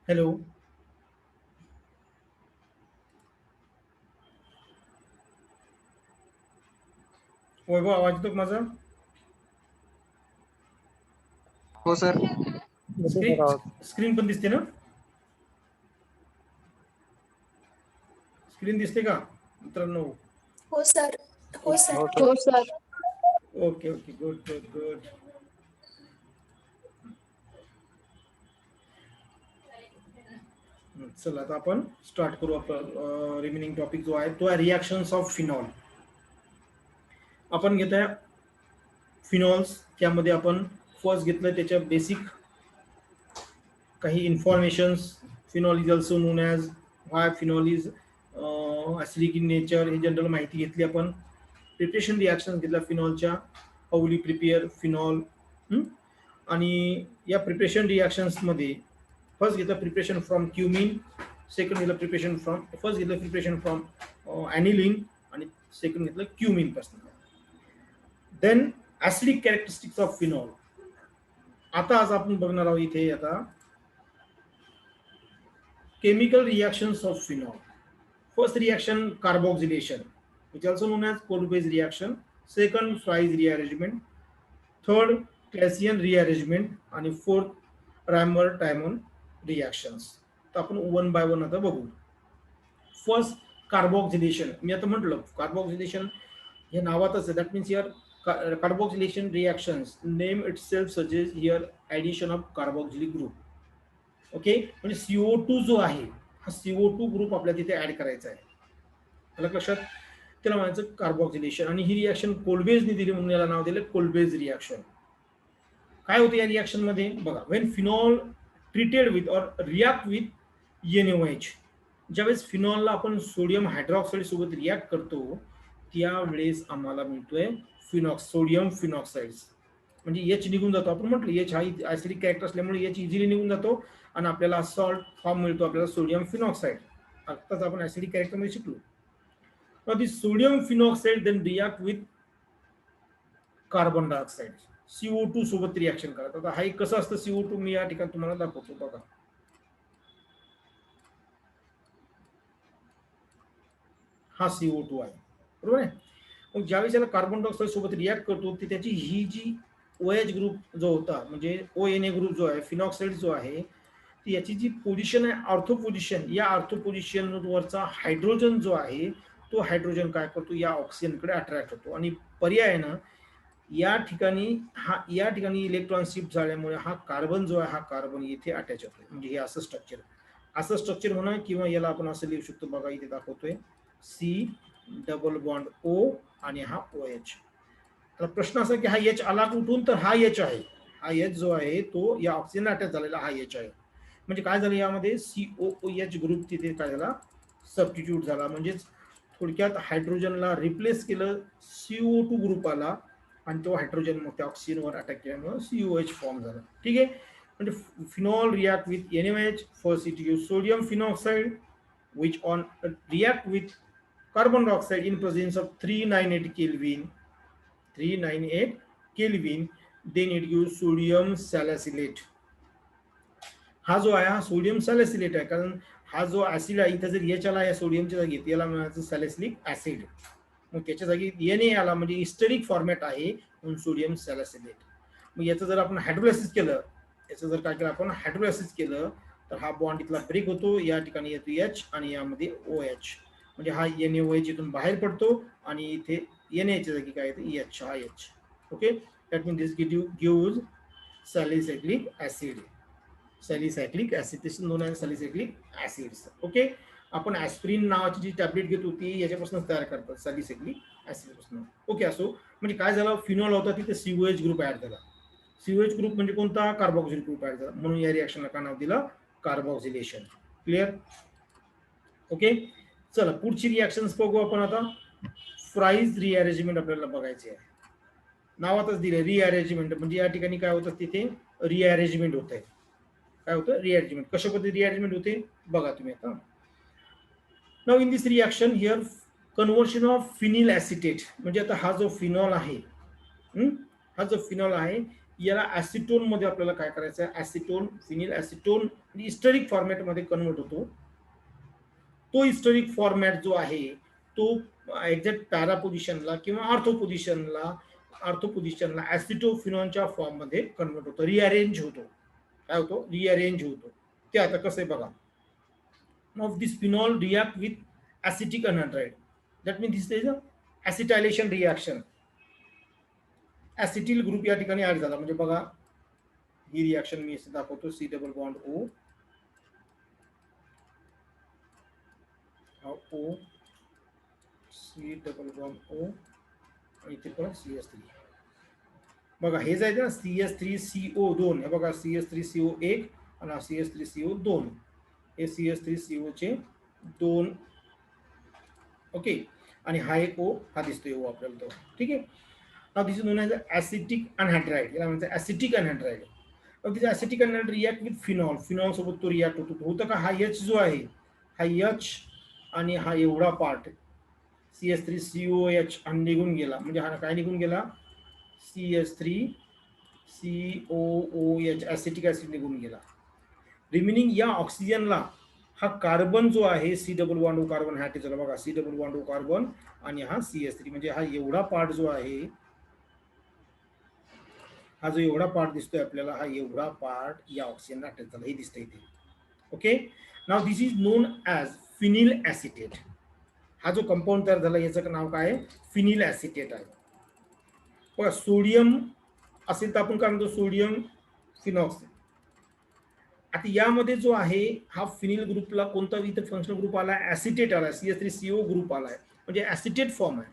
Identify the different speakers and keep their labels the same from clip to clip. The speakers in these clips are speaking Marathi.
Speaker 1: हॅलो. वैभव, आवाज येतो का माझा?
Speaker 2: हो सर.
Speaker 3: येतो
Speaker 1: स्क्रीन
Speaker 3: सर आवाज.
Speaker 1: स्क्रीन पण दिसते ना? स्क्रीन दिसते का मित्रांनो?
Speaker 4: हो सर. हो सर.
Speaker 3: हो सर.
Speaker 4: हो sir.
Speaker 1: Okay okay, good good good. चला आता आपण स्टार्ट करू. आपला रिमेनिंग टॉपिक जो आहे तो आहे रिॲक्शन्स ऑफ फिनॉल. आपण घेत आहे फिनॉल्स. त्यामध्ये आपण फर्स्ट घेतलं त्याच्या बेसिक काही informations. Phenol is also known as why phenol is acidic in nature, ही जनरल माहिती घेतली आपण. प्रिपरेशन रिॲक्शन घेतल्या फिनॉलच्या, हाऊ विल प्रिपेअर फिनॉल. आणि या प्रिपरेशन रिॲक्शन्समध्ये फर्स्ट घेतलं प्रिपरेशन फ्रॉम क्युमिन, सेकंड घेतलं प्रिपरेशन फ्रॉम फर्स्ट घेतलं प्रिपरेशन फ्रॉम ॲनिलिन आणि सेकंड घेतलं क्युमिन पासून. Then acidic characteristics of phenol. आता आज आपण बघणार आहोत इथे आता chemical reactions of phenol. First reaction, carboxylation, which also known as cold base reaction. Second, Fries rearrangement. Third, Claisian rearrangement. आणि fourth, Ramer-Timon reactions. तर आपण वन बाय वन आता बघू. First, carboxylation. मी आता म्हटलं कार्बोक्सिलेशन हे नावातच आहे. That means here carboxylation reactions name it self suggest here addition of carboxylic group. Okay, म्हणजे CO2 जो आहे हा CO2 ग्रुप आपल्याला तिथे ऍड करायचा आहे. त्याला लक्षात, त्याला म्हणायचं कार्बोक्सिलेशन. आणि ही रिॲक्शन कोल्बेजने दिली म्हणून याला नाव दिलं कोल्बेज रिॲक्शन. काय होतं या रिॲक्शन मध्ये बघा. When phenol treated with or react with NaOH, ज्यावेळेस फिनॉलला आपण सोडियम हायड्रॉक्साईड सोबत रिॲक्ट करतो त्यावेळेस आम्हाला मिळतोय सोडियम फिनॉक्साइड्स. म्हणजे एच निघून जातो. आपण म्हटलं एच हा ऍसिडिक कॅरेक्टर असल्यामुळे एच इझिली निघून जातो आणि आपल्याला सॉल्ट फॉर्म मिळतो, आपल्याला सोडियम फिनॉक्साइड. आत्ताच आपण ऍसिडिक कॅरेक्टर मध्ये शिकलो. Now this sodium phenoxide then react with carbon dioxide, CO2 सोबत रिॲक्शन करतात. आता हा एक कसं असतं CO2 मी या ठिकाणी तुम्हाला दाखवतो बघा. हा CO2 आहे, बरोबर आहे. मग ज्यावेळेस याला कार्बन डायऑक्साइड सोबत रिॲक्ट करतो ती त्याची ही जी OH ग्रुप जो होता म्हणजे ONA ग्रुप जो आहे, फिनॉक्साइड जो आहे, ती याची जी पोझिशन आहे ऑर्थो पोझिशन, या ऑर्थो पोझिशन वरचा हायड्रोजन जो आहे तो हायड्रोजन काय करतो या ऑक्सिजनकडे अट्रॅक्ट होतो आणि पर्यायानं या ठिकाणी इलेक्ट्रॉन शिफ्ट झाल्यामुळे हा कार्बन जो आहे हा कार्बन इथे अटॅच होतो. म्हणजे हे असं स्ट्रक्चर म्हणा किंवा याला आपण असं लिहू शकतो बघा, इथे दाखवतोय C+O आणि हा OH. तर प्रश्न असा की हा H आला कुठून, तर हा H आहे. हा H जो आहे तो या ऑक्सिजन अटॅच झालेला हा H आहे. म्हणजे काय झालं यामध्ये COOH ग्रुप तिथे काय झाला सबस्टिट्यूट झाला. म्हणजेच थोडक्यात हायड्रोजनला रिप्लेस केलं, CO2 ग्रुप आला आणि तो हायड्रोजन मग त्या ऑक्सिजनवर अटॅक केल्यामुळे COH फॉर्म झाला. ठीक आहे. म्हणजे phenol react with NaOH, first it give sodium phenoxide which on react with carbon dioxide in presence of 398 Kelvin, then it gives sodium salicylate. हा जो आहे हा सोडियम सॅलिसिलेट आहे, कारण हा जो ऍसिड आहे इथे जर H आला या सोडियमच्या जागी याला म्हणायचं सॅलिसिलिक ऍसिड. मग त्याच्या जागी Na आला म्हणजे हिस्टेरिक फॉर्मॅट आहे म्हणून सोडियम सॅलिसिलेट. मग याचं जर आपण हायड्रोलायसिस केलं, तर हा बॉन्ड इथला ब्रेक होतो, या ठिकाणी येतो H आणि यामध्ये OH. म्हणजे हा NaOH इथून बाहेर पडतो आणि इथे Na च्या जागी काय येतं H, हा H. Okay, that means this gives salicylic acid. Salicylic acid, this is known as salicylic acids. Okay, आपण ॲस्पिरिन नावाची जी टॅबलेट घेत होती याच्यापासून तयार करतात सॅलिसायक्लिक ऍसिड पासून. ओके, असो. म्हणजे काय झालं, फिनॉल होता तिथे COH ग्रुप ऍड झाला. COH ग्रुप म्हणजे कोणता, कार्बोक्सिल ग्रुप ऍड झाला, म्हणून या रिॲक्शनला काय नाव दिलं, कार्बोक्सिलेशन. क्लिअर. ओके, चला पुढची रिॲक्शन्स बघू आपण आता. फ्राईज रिअरेंजमेंट आपल्याला बघायची आहे. नावातच दिले रिअरेंजमेंट, म्हणजे या ठिकाणी काय होतं तिथे रिअरेंजमेंट होत आहे. काय होतं रिअरेंजमेंट, कशा पद्धती रिअरेंजमेंट होते बघा तुम्ही आता. Now in this reaction here conversion of phenyl acetate, म्हणजे आता हा जो फिनॉल आहे याला ऍसिटोन मध्ये आपल्याला काय करायचं आहे, ऍसिटोन फिनिल ऍसिटोन हिस्टोरिक फॉर्मॅट मध्ये कन्वर्ट होतो. तो हिस्टोरिक फॉर्मॅट जो आहे तो एक्झॅक्ट पॅरा पोझिशनला किंवा आर्थो पोझिशनला ऍसिटोफिनॉनच्या फॉर्म मध्ये कन्वर्ट होतो, रिअरेंज होतो. काय होतो, रिअरेंज होतो. ते आता कसं आहे बघा. of this phenol react with acetic anhydride. That means this is a acetylation reaction. Acetyl group या ठिकाणी ऍड झाला. म्हणजे बघा ही रिएक्शन मी इथे दाखवतो. सी डबल बॉन्ड ओ, ओ, सी डबल बॉन्ड ओ आणि इथे पण CS3. बघा हे जायचं ना CS3CO2. हे बघा CS3CO1 आणि CS3CO2. हे CS3CO चे 2. ओके, आणि हा एक ओ, हा दिसतोय ओ आपल्याला तो. ठीक आहे. Now this is known as acetic anhydride. याला म्हणतात acetic anhydride. Now this acetic anhydride react with phenol. Phenol सोबत तो रिएक्ट होतो. होतं का, हा H जो आहे, हा H आणि हा एवढा पार्ट CS3COH आणि निघून गेला. म्हणजे हा काय निघून गेला, CS3COOH ऍसिटिक ऍसिड निघून गेला. रिमेनिंग या ऑक्सिजनला हा कार्बन जो आहे C double bond O carbon, हा झाला बघा C double bond O carbon आणि हा CS3. म्हणजे हा एवढा पार्ट जो आहे, हा जो एवढा पार्ट दिसतोय आपल्याला, हा एवढा पार्ट या ऑक्सिजनला अटॅच झाला, हे दिसतंय इथे. Okay, now this is known as phenyl acetate. हा जो कंपाऊंड तयार झाला याचं नाव काय आहे, फिनिल ॲसिटेट आहे. बघा सोडियम असेल तर आपण काय म्हणतो, सोडियम फिनॉक्स. आता यामध्ये जो आहे हा फिनिल ग्रुपला कोणता इथे फंक्शनल ग्रुप आला, ॲसिटेट आला, CS3CO ग्रुप आलाय, म्हणजे ॲसिटेट फॉर्म आहे.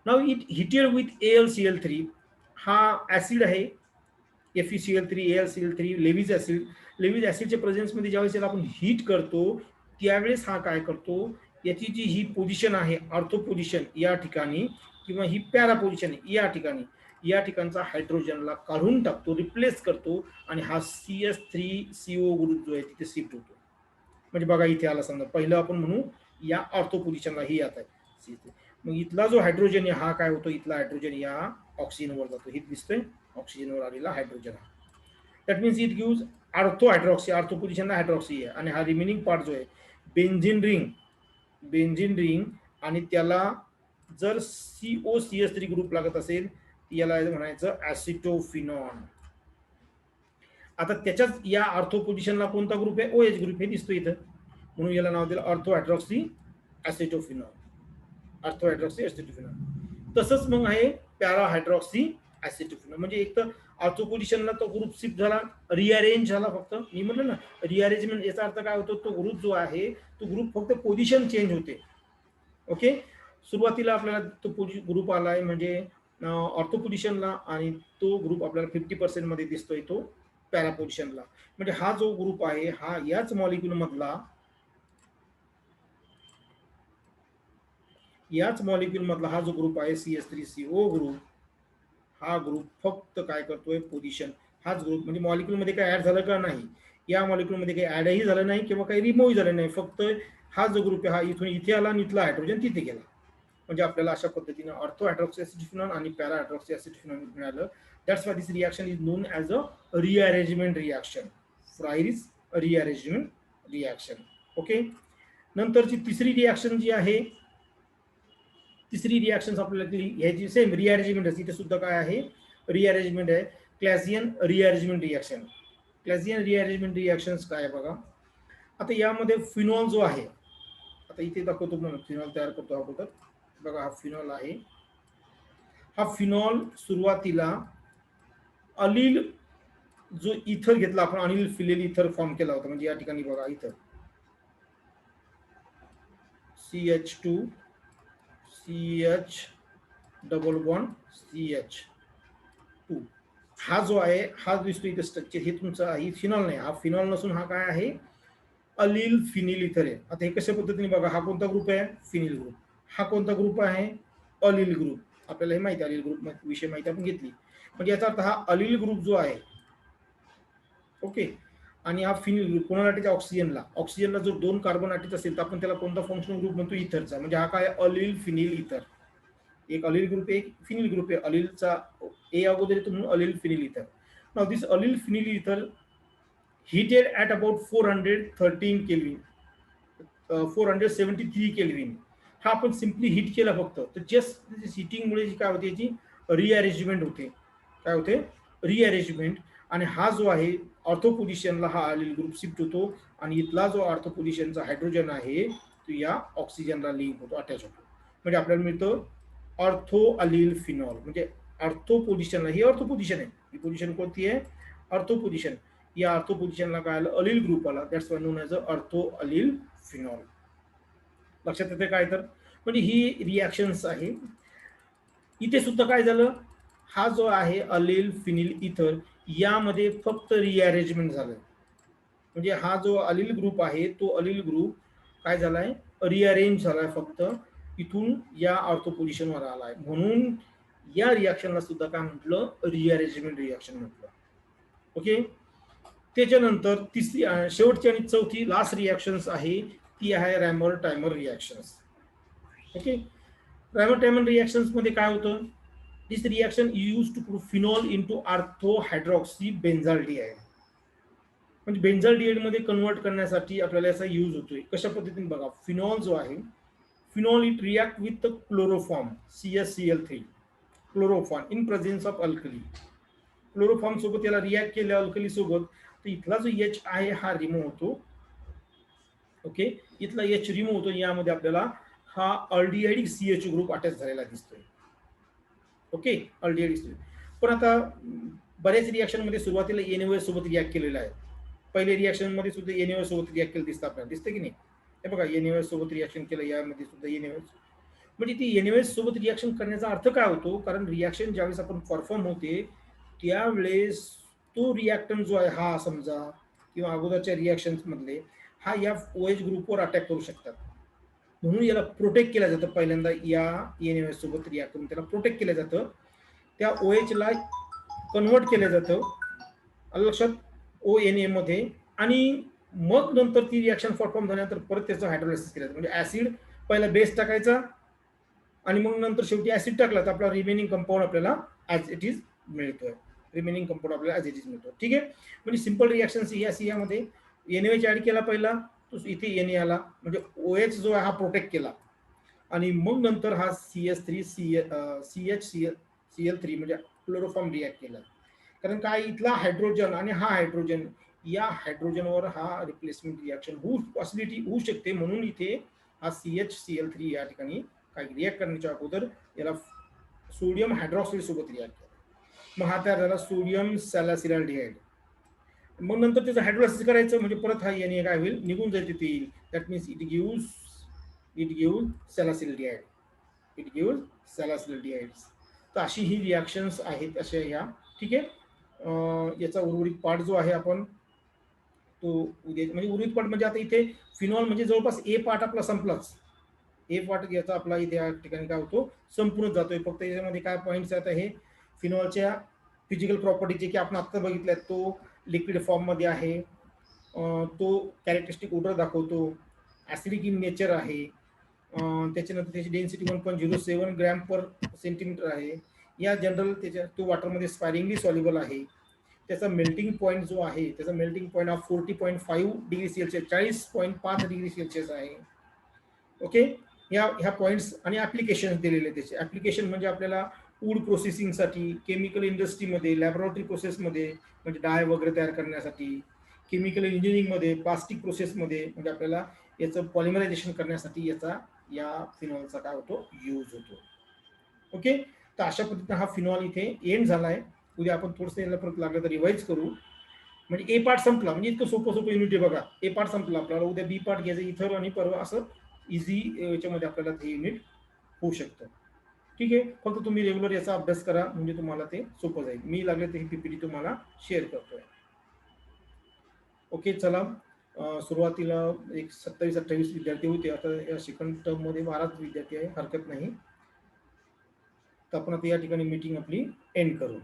Speaker 1: Now it heated with AlCl3. हा ऍसिड आहे FeCl3, AlCl3, Lewis acid. Lewis ऍसिडच्या प्रेझेन्समध्ये ज्यावेळेस याला आपण हीट करतो त्यावेळेस हा काय करतो, याची जी ही पोझिशन आहे ऑर्थो पोझिशन या ठिकाणी किंवा ही पॅरा पोझिशन या ठिकाणी, या ठिकाणचा हायड्रोजनला काढून टाकतो, रिप्लेस करतो आणि हा CS3CO ग्रुप जो आहे तिथे शिफ्ट होतो. म्हणजे बघा इथे आला, समजा पहिलं आपण म्हणू या ऑर्थो पोझिशनला ही आता आहे. मग इथला जो हायड्रोजन आहे हा काय होतो, इथला हायड्रोजन या ऑक्सिजनवर जातो. हे दिसतोय ऑक्सिजनवर आलेला hydrogen. That means it gives ortho hydroxy. Ortho पोझिशनला हायड्रॉक्सी आहे आणि हा रिमेनिंग पार्ट जो आहे बेन्झिन रिंग आणि त्याला जर COCH3 ग्रुप लागत असेल याला म्हणायचं ऍसिटोफिनॉन. आता त्याच्याच या आर्थो पोझिशनला कोणता ग्रुप आहे, OH ग्रुप, हे दिसतो इथं, म्हणून याला नाव दिलं ortho hydroxy acetophenone. Ortho hydroxy acetophenone. तसंच मग आहे पॅरा हायड्रॉक्सी ऍसिटोफिनॉन. म्हणजे एक तर ऑर्थो पोझिशनला तो ग्रुप शिफ्ट झाला, रिअरेंज झाला. फक्त मी म्हटलं ना रिअरेंजमेंट, याचा अर्थ काय होतो, तो ग्रुप जो आहे तो ग्रुप फक्त पोझिशन चेंज होते. ओके, सुरुवातीला आपल्याला तो ग्रुप आलाय म्हणजे ऑर्थो पोझिशनला आणि तो ग्रुप आपल्याला 50% मध्ये दिसतोय तो पॅरा पोझिशनला. म्हणजे हा जो ग्रुप आहे हा याच मॉलिक्यूल मधला हा जो ग्रुप आहे CS3CO ग्रुप, हा ग्रुप फक्त काय करतोय, पोझिशन. हाच ग्रुप म्हणजे मॉलिक्यूल मध्ये काय ऍड झालं का नाही, या मॉलिक्यूल मध्ये काही ऍडही झालं नाही किंवा काही रिमूव्ह झालं नाही. फक्त हा जो ग्रुप आहे हा इथून इथे आला आणि इथला हायड्रोजन तिथे गेला. म्हणजे आपल्याला अशा पद्धतीने ऑर्थो हायड्रॉक्सी ऍसिटोफिनॉन आणि पॅरा हायड्रॉक्सी ऍसिटोफिनॉन मिळालं. That's why this reaction is known as a rearrangement reaction. Fries rearrangement reaction. Okay, नंतरची तिसरी रिएक्शन जी आहे, तिसरी रिएक्शन आपल्याला ह्याची सेम रिअरेंजमेंट असते. इथे सुद्धा काय आहे, रिअरेंजमेंट आहे, क्लॅसियन रिअरेंजमेंट रिएक्शन. क्लॅसियन रिअरेंजमेंट रिएक्शन्स काय आहे बघा. आता यामध्ये फिनॉल जो आहे, आता इथे दाखवतो म्हणून फिनॉल तयार करतो अगोदर. बघा हा फिनॉल आहे. हा फिनॉल सुरुवातीला अलील जो इथर घेतला आपण, अनिल फिलेल इथर फॉर्म केला होता. म्हणजे या ठिकाणी बघा इथं CH2 CH double bond CH2, हा जो आहे हा दिसतो इथे स्ट्रक्चर. हे तुमचा ही फिनॉल नाही, हा फिनॉल नसून हा काय आहे, अलील फिनिल इथर आहे. आता हे कशा पद्धतीने बघा, हा कोणता ग्रुप आहे, फिनिल ग्रुप. हा कोणता ग्रुप आहे, अलील ग्रुप. आपल्याला हे माहिती आहे, अलील ग्रुप विषय माहिती आपण घेतली. म्हणजे याचा अर्थ हा अलील ग्रुप जो आहे, ओके, आणि हा फिनिल ग्रुप कोणाला अटॅच, ऑक्सिजनला जर 2 कार्बन अटॅच असेल तर आपण त्याला कोणता फंक्शनल ग्रुप म्हणतो, इथरचा. म्हणजे हा काय, अलील फिनिल इथर. एक अलील ग्रुप आहे, एक फिनिल ग्रुप आहे. अलीलचा ए अगोदर येतो म्हणून अलिल फिनिल इथर. नाव दिस अलिल फिनिल इथर heated at about 413 kelvin, 473 kelvin. हा आपण सिम्पली हीट केला फक्त, तर जस्ट हिटिंगमुळे काय होते, याची रिअरेंजमेंट होते. काय होते? रिअरेंजमेंट. आणि हा जो आहे ऑर्थो पोझिशनला हा अलिल ग्रुप शिफ्ट होतो आणि इथला जो ऑर्थो पोझिशनचा हायड्रोजन आहे तो या ऑक्सिजनला लिंक होतो, अटॅच होतो. म्हणजे आपल्याला मिळतं ऑर्थो अलिल फिनॉल. म्हणजे ऑर्थो पोझिशनला, ही ऑर्थो पोझिशन आहे, ही पोझिशन कोणती आहे? Ortho position. या ऑर्थो पोझिशनला काय आलं? अलिल ग्रुप आला. That's non as ortho अलिल phenol. लक्षात येते काय? तर म्हणजे ही रिॲक्शन्स आहे. इथे सुद्धा काय झालं, हा जो आहे अलिल फिनिल इथर यामध्ये फक्त रिअरेंजमेंट झालं. म्हणजे हा जो अलिल ग्रुप आहे तो अलिल ग्रुप काय झालाय? रिअरेंज झालाय, फक्त इथून या ऑर्थो पोझिशनवर आलाय. म्हणून या रिॲक्शनला सुद्धा काय म्हटलं? रिअरेंजमेंट रिॲक्शन म्हटलं. ओके. त्याच्यानंतर तिसरी शेवटची आणि चौथी लास्ट रिॲक्शन्स आहे ती आहे Reimer Tiemann reactions. Okay. Reimer Tiemann reactions मध्ये काय होतं? This reaction use to put phenol into ortho hydroxy benzaldehyde. म्हणजे बेन्झाल्डिहाइड मध्ये कन्वर्ट करण्यासाठी आपल्याला याचा यूज होतोय. कशा पद्धतीने बघा, फिनॉल जो आहे, phenol it react with chloroform CaCl3 chloroform in presence of alkali. Chloroform सोबत याला रिॲक्ट केल्या अल्कली सोबत, तर इथला जो H आहे हा रिमूव्ह होतो. ओके. इथला H रिमूव्ह होतो. यामध्ये आपल्याला हा अल्डिहाइडिक CH ग्रुप अटॅच झालेला दिसतोय. ओके. अल्डिहाइडिक. पण आता बऱ्याच रिॲक्शन मध्ये सुरुवातीला NaOH सोबत रिॲक्ट केलेला आहे. पहिल्या रिॲक्शन मध्ये सुद्धा NaOH सोबत रिॲक्ट केलं दिसतं आपल्याला, दिसतं की नाही? हे बघा, NaOH सोबत रिॲक्शन केलं, यामध्ये सुद्धा NaOH. म्हणजे ती NaOH सोबत रिॲक्शन करण्याचा अर्थ काय होतो? कारण रिॲक्शन ज्यावेळेस आपण परफॉर्म होते त्यावेळेस तो रिॲक्टंट जो आहे हा समजा, किंवा अगोदरच्या रिॲक्शन्स मधले हा या OH ग्रुपवर अटॅक करू शकतात. म्हणून याला प्रोटेक्ट केलं जातं. पहिल्यांदा या NaOH सोबत रिॲक्ट करून त्याला प्रोटेक्ट केलं जातं. त्या OH ला कन्वर्ट केलं जातं लक्षात ONA मध्ये, आणि मग नंतर ती रिॲक्शन परफॉर्म झाल्यानंतर परत त्याचं हायड्रोलायसिस केलं जातं. म्हणजे ऍसिड पहिला बेस टाकायचा आणि मग नंतर शेवटी ऍसिड टाकला तर आपला रिमेनिंग कंपाऊंड आपल्याला ॲज इट इज मिळतोय. रिमेनिंग कंपाऊंड आपल्याला ॲज इट इज मिळतो. ठीक आहे. म्हणजे सिंपल रिॲक्शन्स यामध्ये NaOH ऍड केला पहिला, तो इथे Na आला, म्हणजे OH जो आहे हा प्रोटेक्ट केला, आणि मग नंतर हा CH3 म्हणजे क्लोरोफॉर्म रिॲक्ट केला. कारण काय, इथला हायड्रोजन आणि हा हायड्रोजन, या हायड्रोजनवर हा रिप्लेसमेंट रिॲक्शन पॉसिबिलिटी होऊ शकते. म्हणून इथे हा CHCl3 या ठिकाणी काही रिॲक्ट करण्याच्या अगोदर याला सोडियम हायड्रॉक्साईड सोबत रिॲक्ट केला. मग हा तयार झाला सोडियम सॅलिसिलडिहाइड. मग नंतर त्याचं हायड्रोलायसिस करायचं, म्हणजे परत हा Na काय होईल? निघून जाईल तिथे येईल. That means it gives salicylaldehyde. It gives salicylaldehydes. तर अशी ही रिॲक्शन्स आहेत अशा ह्या. ठीक आहे. याचा उर्वरित पार्ट जो आहे आपण तो उद्या, म्हणजे उर्वरित पार्ट म्हणजे आता इथे फिनॉल म्हणजे जवळपास A पार्ट आपला संपलाच. A पार्ट याचा आपला इथे या ठिकाणी काय होतो? संपूर्ण जातोय. फक्त याच्यामध्ये काय पॉईंट्स आहेत हे फिनॉलच्या फिजिकल प्रॉपर्टीचे की आपण आता बघितल्यात. तो लिक्विड फॉर्म मध्ये आहे, तो कॅरेक्टरिस्टिक ओडर दाखवतो, ऍसिडिक इन नेचर आहे, त्याच्यानंतर त्याची डेन्सिटी 1.07 ग्रॅम पर सेंटीमीटर आहे. या जनरल त्याच्या तो वॉटरमध्ये स्पायरिंगली सॉल्युबल आहे. त्याचा मेल्टिंग पॉईंट जो आहे, त्याचा melting point of 40.5 degree Celsius, 40.5 degree Celsius आहे. ओके. ह्या पॉईंट्स आणि ऍप्लिकेशन दिलेले. त्याचे ऍप्लिकेशन म्हणजे आपल्याला फूड प्रोसेसिंगसाठी, केमिकल इंडस्ट्रीमध्ये, लॅबोरेटरी प्रोसेसमध्ये म्हणजे डाय वगैरे तयार करण्यासाठी, केमिकल इंजिनिअरिंगमध्ये, प्लास्टिक प्रोसेसमध्ये, म्हणजे आपल्याला याचं पॉलिमरायझेशन करण्यासाठी याचा या फिनॉलचा काय होतो? यूज होतो. ओके. तर अशा पद्धतीने हा फिनॉल इथे एंड झालाय. उद्या आपण थोडंसं याला परत लागलं तर रिवाइज करू. म्हणजे A पार्ट संपला, म्हणजे इतकं सोपं युनिट आहे बघा. A पार्ट संपला, आपल्याला उद्या B पार्ट घ्यायचं, इथर आणि परवा असं इझी याच्यामध्ये आपल्याला ते युनिट होऊ शकतं. ठीक आहे. फक्त तुम्ही रेग्युलर याचा अभ्यास करा, म्हणजे तुम्हाला ते सोपं जाईल. मी लागले तर ही PPT तुम्हाला शेअर करतोय. ओके. चला, सुरुवातीला एक 27-28 विद्यार्थी होते. आता या सेकंड टर्म मध्ये 12 विद्यार्थी आहे, हरकत नाही. तर आपण आता या ठिकाणी मीटिंग आपली एंड करू.